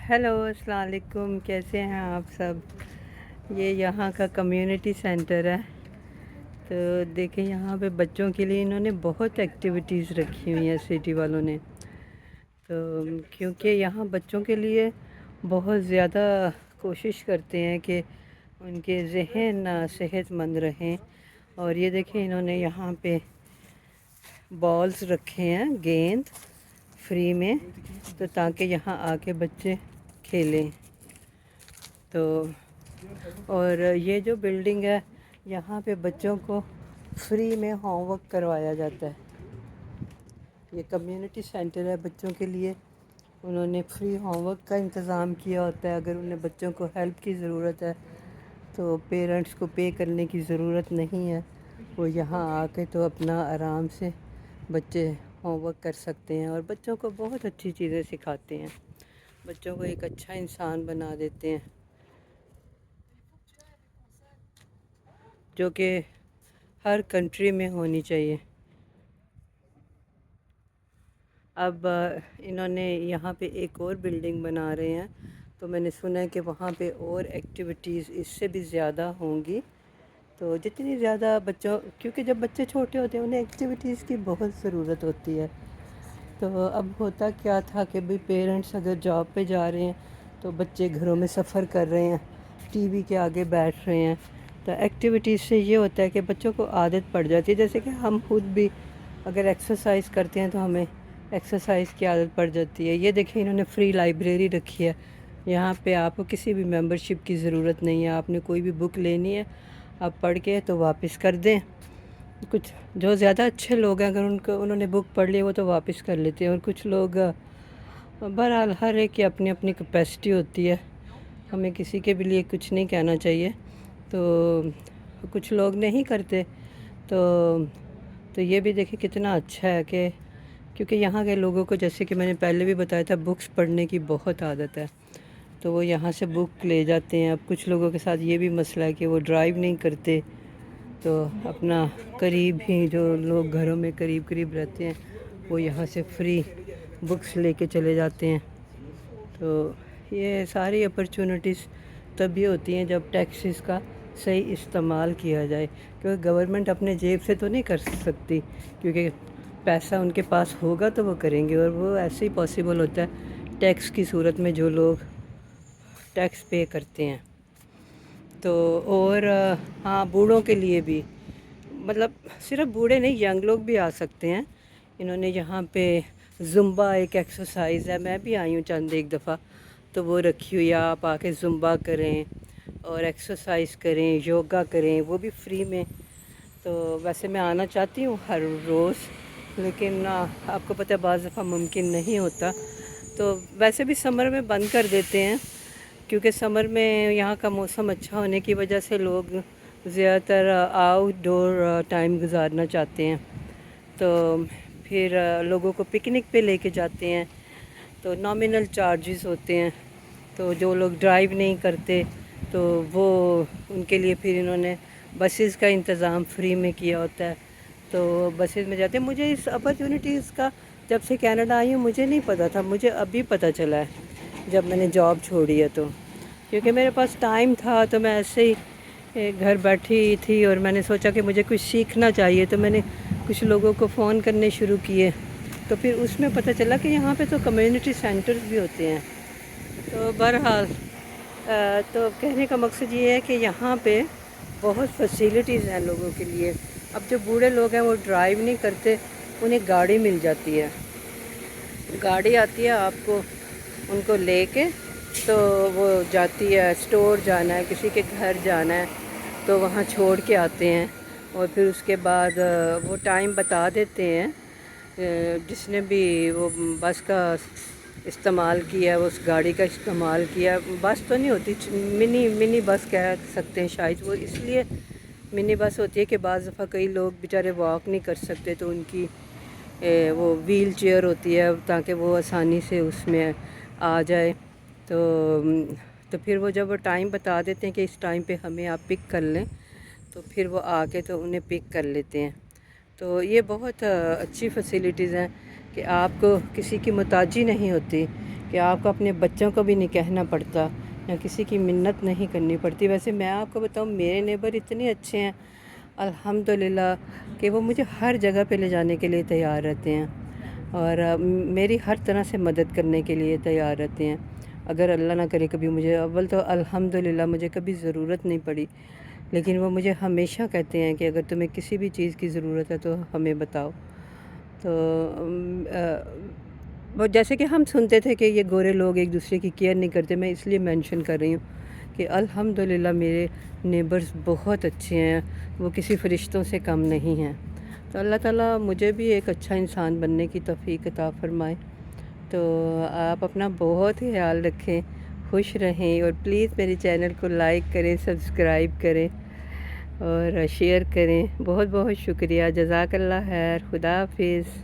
Hello अस्सलाम वालेकुम, कैसे हैं आप सब। ये यहाँ का कम्युनिटी सेंटर है। तो देखें यहाँ पे बच्चों के लिए इन्होंने बहुत एक्टिविटीज़ रखी हुई हैं सिटी वालों ने। तो क्योंकि यहाँ बच्चों के लिए बहुत ज़्यादा कोशिश करते हैं कि उनके ज़हन सेहतमंद रहें। और ये देखें इन्होंने यहाँ पे बॉल्स रखे हैं, गेंद फ्री में, तो ताकि यहाँ आके बच्चे खेलें। तो और ये जो बिल्डिंग है यहाँ पे बच्चों को फ्री में होमवर्क करवाया जाता है। ये कम्युनिटी सेंटर है बच्चों के लिए। उन्होंने फ्री होमवर्क का इंतज़ाम किया होता है। अगर उन्हें बच्चों को हेल्प की ज़रूरत है तो पेरेंट्स को पे करने की ज़रूरत नहीं है। वो यहाँ आके तो अपना आराम से बच्चे होमवर्क कर सकते हैं और बच्चों को बहुत अच्छी चीज़ें सिखाते हैं, बच्चों को एक अच्छा इंसान बना देते हैं, जो कि हर कंट्री में होनी चाहिए। अब इन्होंने यहाँ पे एक और बिल्डिंग बना रहे हैं, तो मैंने सुना है कि वहाँ पे और एक्टिविटीज़ इससे भी ज़्यादा होंगी। तो जितनी ज़्यादा बच्चों, क्योंकि जब बच्चे छोटे होते हैं उन्हें एक्टिविटीज़ की बहुत ज़रूरत होती है। तो अब होता क्या था कि भाई पेरेंट्स अगर जॉब पे जा रहे हैं तो बच्चे घरों में सफ़र कर रहे हैं, टीवी के आगे बैठ रहे हैं। तो एक्टिविटीज़ से ये होता है कि बच्चों को आदत पड़ जाती है। जैसे कि हम खुद भी अगर एक्सरसाइज करते हैं तो हमें एक्सरसाइज की आदत पड़ जाती है। ये देखिए इन्होंने फ्री लाइब्रेरी रखी है। यहाँ पे आपको किसी भी मेंबरशिप की ज़रूरत नहीं है। आपने कोई भी बुक लेनी है, आप पढ़ के तो वापस कर दें। कुछ जो ज़्यादा अच्छे लोग हैं, अगर उन्होंने बुक पढ़ ली वो तो वापस कर लेते हैं। और कुछ लोग बहरहाल हर एक की अपनी अपनी कैपेसिटी होती है, हमें किसी के भी लिए कुछ नहीं कहना चाहिए। तो कुछ लोग नहीं करते। तो ये भी देखिए कितना अच्छा है कि क्योंकि यहाँ के लोगों को, जैसे कि मैंने पहले भी बताया था, बुक्स पढ़ने की बहुत आदत है, तो वो यहाँ से बुक ले जाते हैं। अब कुछ लोगों के साथ ये भी मसला है कि वो ड्राइव नहीं करते, तो अपना करीब ही जो लोग घरों में करीब करीब रहते हैं वो यहाँ से फ्री बुक्स लेके चले जाते हैं। तो ये सारी अपॉर्चुनिटीज़ तभी होती हैं जब टैक्सेस का सही इस्तेमाल किया जाए, क्योंकि गवर्नमेंट अपने जेब से तो नहीं कर सकती, क्योंकि पैसा उनके पास होगा तो वो करेंगे, और वो ऐसे ही पॉसिबल होता है टैक्स की सूरत में, जो लोग टैक्स पे करते हैं। तो और हाँ, बूढ़ों के लिए भी, मतलब सिर्फ बूढ़े नहीं, यंग लोग भी आ सकते हैं। इन्होंने यहाँ पे ज़ुम्बा एक एक्सरसाइज है, मैं भी आई हूँ चंद एक दफ़ा, तो वो रखी हुई है। आप आके ज़ुम्बा करें और एक्सरसाइज करें, योगा करें, वो भी फ्री में। तो वैसे मैं आना चाहती हूँ हर रोज़, लेकिन आपको पता है बाज़ दफ़ा मुमकिन नहीं होता। तो वैसे भी समर में बंद कर देते हैं, क्योंकि समर में यहाँ का मौसम अच्छा होने की वजह से लोग ज़्यादातर आउटडोर टाइम गुजारना चाहते हैं। तो फिर लोगों को पिकनिक पे लेके जाते हैं, तो नॉमिनल चार्जेस होते हैं। तो जो लोग ड्राइव नहीं करते तो वो उनके लिए फिर इन्होंने बसेस का इंतज़ाम फ्री में किया होता है, तो बसेस में जाते हैं। मुझे इस अपॉर्चुनिटीज़ का जब से कनाडा आई हूँ मुझे नहीं पता था, मुझे अभी पता चला है जब मैंने जॉब छोड़ी है। तो क्योंकि मेरे पास टाइम था तो मैं ऐसे ही घर बैठी थी और मैंने सोचा कि मुझे कुछ सीखना चाहिए, तो मैंने कुछ लोगों को फ़ोन करने शुरू किए। तो फिर उसमें पता चला कि यहाँ पे तो कम्युनिटी सेंटर्स भी होते हैं। तो बहरहाल तो कहने का मकसद ये है कि यहाँ पे बहुत फैसिलिटीज़ हैं लोगों के लिए। अब जो बूढ़े लोग हैं वो ड्राइव नहीं करते, उन्हें गाड़ी मिल जाती है, गाड़ी आती है आपको उनको लेके, तो वो जाती है, स्टोर जाना है, किसी के घर जाना है तो वहाँ छोड़ के आते हैं। और फिर उसके बाद वो टाइम बता देते हैं, जिसने भी वो बस का इस्तेमाल किया, उस गाड़ी का इस्तेमाल किया। बस तो नहीं होती, मिनी बस कह सकते हैं शायद, वो इसलिए मिनी बस होती है कि बाज़ दफ़ा कई लोग बेचारे वॉक नहीं कर सकते, तो उनकी वो व्हील चेयर होती है ताकि वो आसानी से उसमें आ जाए। तो फिर वो जब वो टाइम बता देते हैं कि इस टाइम पे हमें आप पिक कर लें, तो फिर वो आके तो उन्हें पिक कर लेते हैं। तो ये बहुत अच्छी फैसिलिटीज़ हैं कि आपको किसी की मुताजी नहीं होती کہ آپ کو اپنے بچوں کو بھی نہیں کہنا پڑتا، نہ کسی کی منت نہیں کرنی پڑتی۔ ویسے میں آپ کو بتاؤں، میرے نیبر اتنے اچھے ہیں الحمدللہ کہ وہ مجھے ہر جگہ پہ لے جانے کے لیے تیار رہتے ہیں، اور میری ہر طرح سے مدد کرنے کے لیے تیار رہتے ہیں۔ اگر اللہ نہ کرے کبھی مجھے، اول تو الحمدللہ مجھے کبھی ضرورت نہیں پڑی، لیکن وہ مجھے ہمیشہ کہتے ہیں کہ اگر تمہیں کسی بھی چیز کی ضرورت ہے تو ہمیں بتاؤ۔ تو وہ جیسے کہ ہم سنتے تھے کہ یہ گورے لوگ ایک دوسرے کی کیئر نہیں کرتے، میں اس لیے مینشن کر رہی ہوں کہ الحمدللہ میرے نیبرز بہت اچھے ہیں، وہ کسی فرشتوں سے کم نہیں ہیں۔ تو اللہ تعالیٰ مجھے بھی ایک اچھا انسان بننے کی توفیق عطا فرمائے۔ تو آپ اپنا بہت خیال رکھیں، خوش رہیں، اور پلیز میرے چینل کو لائک کریں، سبسکرائب کریں اور شیئر کریں۔ بہت بہت شکریہ، جزاک اللہ خیر، خدا حافظ۔